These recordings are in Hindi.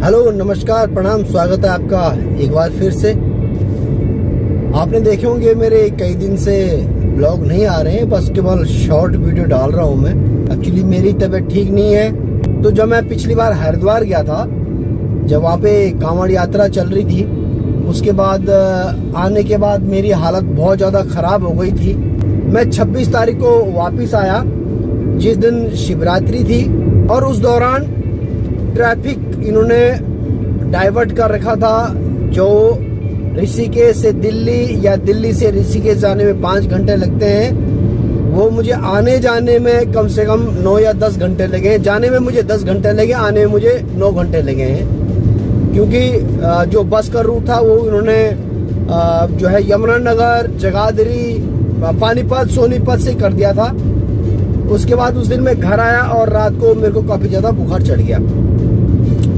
हेलो, नमस्कार, प्रणाम, स्वागत है आपका एक बार फिर से। आपने देखे होंगे मेरे कई दिन से ब्लॉग नहीं आ रहे हैं, बस केवल शॉर्ट वीडियो डाल रहा हूं मैं। एक्चुअली मेरी तबीयत ठीक नहीं है, तो जब मैं पिछली बार हरिद्वार गया था, जब वहाँ पे कांवड़ यात्रा चल रही थी, उसके बाद आने के बाद मेरी हालत बहुत ज़्यादा ख़राब हो गई थी। मैं 26 तारीख को वापस आया, जिस दिन शिवरात्रि थी, और उस दौरान ट्रैफिक इन्होंने डाइवर्ट कर रखा था। जो ऋषिकेश से दिल्ली या दिल्ली से ऋषिकेश जाने में 5 घंटे लगते हैं, वो मुझे आने जाने में कम से कम 9 या 10 घंटे लगे। जाने में मुझे 10 घंटे लगे, आने में मुझे 9 घंटे लगे हैं, क्योंकि जो बस का रूट था वो इन्होंने जो है यमुनानगर, जगाधरी, पानीपत, सोनीपत से कर दिया था। उसके बाद उस दिन मैं घर आया और रात को मेरे को काफ़ी ज़्यादा बुखार चढ़ गया।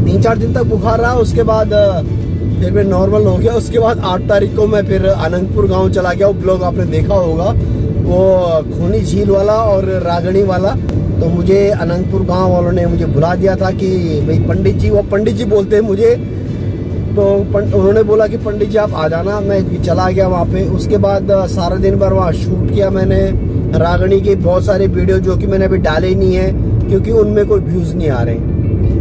3-4 दिन तक बुखार रहा, उसके बाद फिर मैं नॉर्मल हो गया। उसके बाद 8 तारीख को मैं फिर अनंतपुर गांव चला गया। वो ब्लॉग आपने देखा होगा, वो खूनी झील वाला और रागणी वाला। तो मुझे अनंतपुर गांव वालों ने मुझे बुला दिया था कि भाई पंडित जी, वो पंडित जी बोलते हैं मुझे, तो उन्होंने बोला कि पंडित जी आप आ जाना। मैं चला गया वहाँ पे। उसके बाद सारा दिन भर वहाँ शूट किया मैंने रागणी के बहुत सारे वीडियो, जो कि मैंने अभी डाले नहीं है क्योंकि उनमें कोई व्यूज़ नहीं आ रहे,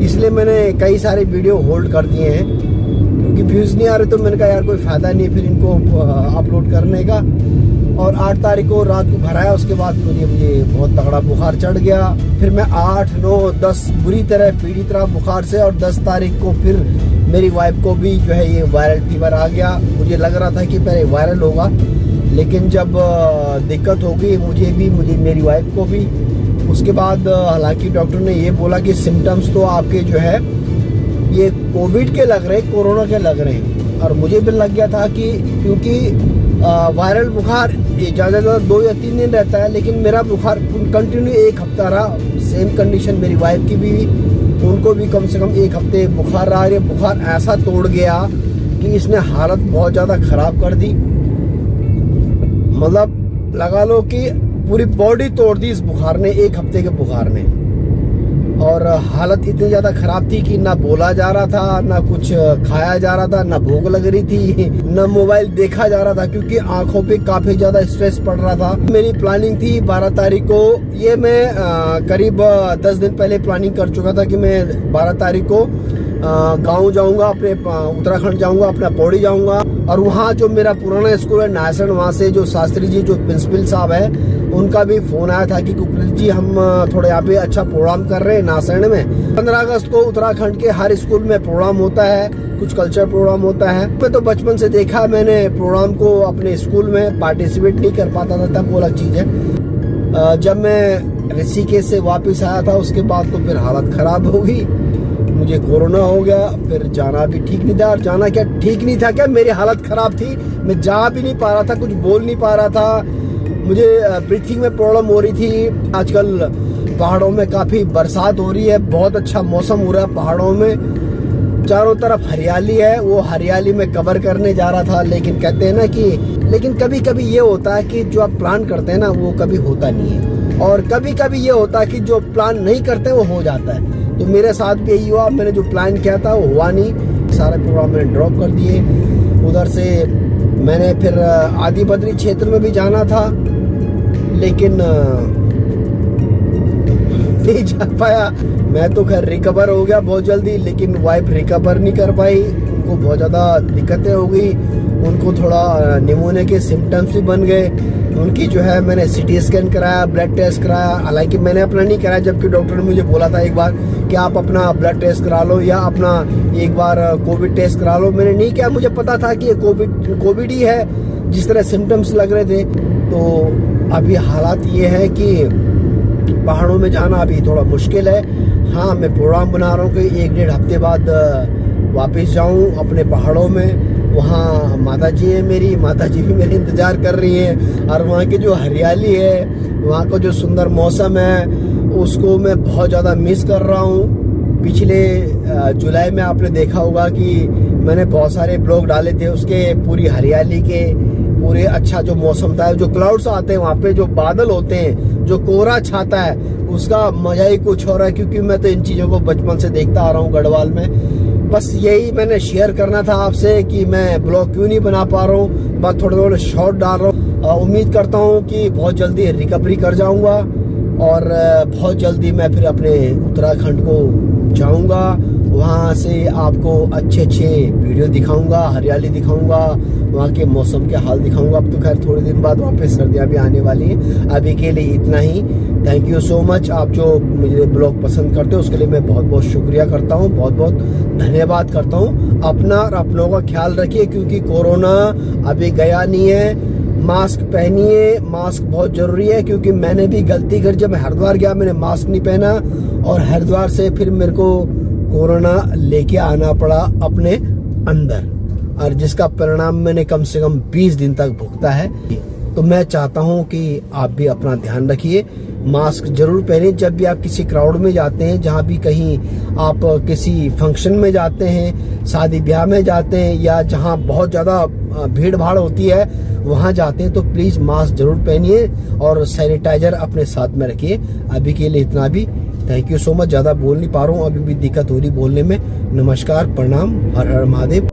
इसलिए मैंने कई सारे वीडियो होल्ड कर दिए हैं। क्योंकि व्यूज़ नहीं आ रहे तो मैंने कहा यार कोई फ़ायदा नहीं फिर इनको अपलोड करने का। और 8 तारीख को रात को घर आया, उसके बाद मुझे बहुत तगड़ा बुखार चढ़ गया। फिर मैं 8, 9, 10 बुरी तरह पीड़ित रहा बुखार से। और 10 तारीख को फिर मेरी वाइफ को भी जो है ये वायरल फीवर आ गया। मुझे लग रहा था कि पहले वायरल होगा, लेकिन जब दिक्कत हो गई मुझे मेरी वाइफ को भी, उसके बाद हालांकि डॉक्टर ने ये बोला कि सिम्टम्स तो आपके जो है ये कोविड के लग रहे, कोरोना के लग रहे हैं। और मुझे भी लग गया था कि क्योंकि वायरल बुखार ज़्यादा 2 या 3 दिन रहता है, लेकिन मेरा बुखार कंटिन्यू 1 हफ्ता रहा। सेम कंडीशन मेरी वाइफ की भी, उनको भी कम से कम 1 हफ्ते बुखार रहा। ये बुखार ऐसा तोड़ गया कि इसने हालत बहुत ज़्यादा ख़राब कर दी। मतलब लगा लो कि पूरी बॉडी तोड़ दी इस बुखार ने, 1 हफ्ते के बुखार ने। और हालत इतनी ज़्यादा ख़राब थी कि ना बोला जा रहा था, ना कुछ खाया जा रहा था, ना भूख लग रही थी, ना मोबाइल देखा जा रहा था, क्योंकि आंखों पे काफ़ी ज़्यादा स्ट्रेस पड़ रहा था। मेरी प्लानिंग थी 12 तारीख को, ये मैं करीब 10 दिन पहले प्लानिंग कर चुका था कि मैं 12 तारीख को गाँव जाऊंगा, अपने उत्तराखंड जाऊंगा, अपना पौड़ी जाऊंगा। और वहाँ जो मेरा पुराना स्कूल है नासण, वहाँ से जो शास्त्री जी जो प्रिंसिपल साहब है, उनका भी फोन आया था कि कुकरेल जी हम थोड़ा यहाँ पे अच्छा प्रोग्राम कर रहे हैं नासण में। 15 अगस्त को उत्तराखंड के हर स्कूल में प्रोग्राम होता है, कुछ कल्चर प्रोग्राम होता है। मैं तो बचपन से देखा, मैंने प्रोग्राम को अपने स्कूल में पार्टिसिपेट नहीं कर पाता था, तब वो अलग चीज़ है। जब मैं ऋषिकेश से वापस आया था, उसके बाद तो फिर हालत ख़राब हो गई, मुझे कोरोना हो गया। फिर जाना भी ठीक नहीं था, और जाना क्या ठीक नहीं था, क्या मेरी हालत ख़राब थी, मैं जा भी नहीं पा रहा था, कुछ बोल नहीं पा रहा था, मुझे ब्रीथिंग में प्रॉब्लम हो रही थी। आजकल पहाड़ों में काफ़ी बरसात हो रही है, बहुत अच्छा मौसम हो रहा है पहाड़ों में, चारों तरफ हरियाली है, वो हरियाली में कवर करने जा रहा था। लेकिन कहते हैं ना कि लेकिन कभी कभी ये होता है कि जो आप प्लान करते हैं ना वो कभी होता नहीं है, और कभी कभी ये होता है कि जो प्लान नहीं करते वो हो जाता है। तो मेरे साथ भी यही हुआ, मैंने जो प्लान किया था वो हुआ नहीं, सारे प्रोग्राम मैंने ड्रॉप कर दिए। उधर से मैंने फिर आदि बद्री क्षेत्र में भी जाना था, लेकिन नहीं जा पाया। मैं तो खैर रिकवर हो गया बहुत जल्दी, लेकिन वाइफ रिकवर नहीं कर पाई, उनको बहुत ज़्यादा दिक्कतें हो गई, उनको थोड़ा निमोनिया के सिम्टम्स भी बन गए। उनकी जो है मैंने CT स्कैन कराया, ब्लड टेस्ट कराया, हालांकि मैंने अपना नहीं कराया, जबकि डॉक्टर ने मुझे बोला था एक बार कि आप अपना ब्लड टेस्ट करा लो या अपना एक बार कोविड टेस्ट करा लो। मैंने नहीं किया, मुझे पता था कि ये कोविड ही है, जिस तरह सिम्टम्स लग रहे थे। तो अभी हालात ये है कि पहाड़ों में जाना अभी थोड़ा मुश्किल है। हाँ, मैं प्रोग्राम बना रहा हूँ कि 1-1.5 हफ्ते बाद वापस जाऊँ अपने पहाड़ों में। वहाँ माता जी है, मेरी माता जी भी मेरे इंतज़ार कर रही हैं, और वहाँ की जो हरियाली है, वहाँ का जो सुंदर मौसम है, उसको मैं बहुत ज़्यादा मिस कर रहा हूँ। पिछले जुलाई में आपने देखा होगा कि मैंने बहुत सारे ब्लॉग डाले थे, उसके पूरी हरियाली के, पूरे अच्छा जो मौसम था, जो क्लाउड्स आते हैं वहाँ पे, जो बादल होते हैं, जो कोहरा छाता है, उसका मजा ही कुछ हो रहा है। क्योंकि मैं तो इन चीज़ों को बचपन से देखता आ रहा हूँ गढ़वाल में। बस यही मैंने शेयर करना था आपसे कि मैं ब्लॉग क्यों नहीं बना पा रहा हूँ, बस थोड़े थोड़े शॉर्ट डाल रहा हूँ। उम्मीद करता हूँ कि बहुत जल्दी रिकवरी कर जाऊँगा और बहुत जल्दी मैं फिर अपने उत्तराखंड को जाऊँगा। वहाँ से आपको अच्छे अच्छे वीडियो दिखाऊंगा, हरियाली दिखाऊंगा, वहाँ के मौसम के हाल दिखाऊंगा। अब तो खैर थोड़े दिन बाद वहाँ पे सर्दियाँ भी आने वाली हैं। अभी के लिए इतना ही। Thank you so much. आप जो मुझे ब्लॉग पसंद करते हो उसके लिए मैं बहुत बहुत शुक्रिया करता हूँ, बहुत बहुत धन्यवाद करता हूँ। अपना और अपनों का ख्याल रखिए क्योंकि कोरोना अभी गया नहीं है। मास्क पहनिए, मास्क बहुत जरूरी है क्योंकि मैंने भी गलती कर, जब हरिद्वार गया मैंने मास्क नहीं पहना और हरिद्वार से फिर मेरे को कोरोना लेके आना पड़ा अपने अंदर, और जिसका परिणाम मैंने कम से कम 20 दिन तक भुगता है। तो मैं चाहता हूं कि आप भी अपना ध्यान रखिए, मास्क जरूर पहने जब भी आप किसी क्राउड में जाते हैं, जहां भी कहीं आप किसी फंक्शन में जाते हैं, शादी ब्याह में जाते हैं या जहां बहुत ज़्यादा भीड़ भाड़ होती है वहां जाते हैं, तो प्लीज़ मास्क जरूर पहनिए और सैनिटाइजर अपने साथ में रखिए। अभी के लिए इतना भी। Thank you so much. ज़्यादा बोल नहीं पा रहा हूँ, अभी भी दिक्कत हो रही बोलने में। नमस्कार, प्रणाम, हर हर महादेव।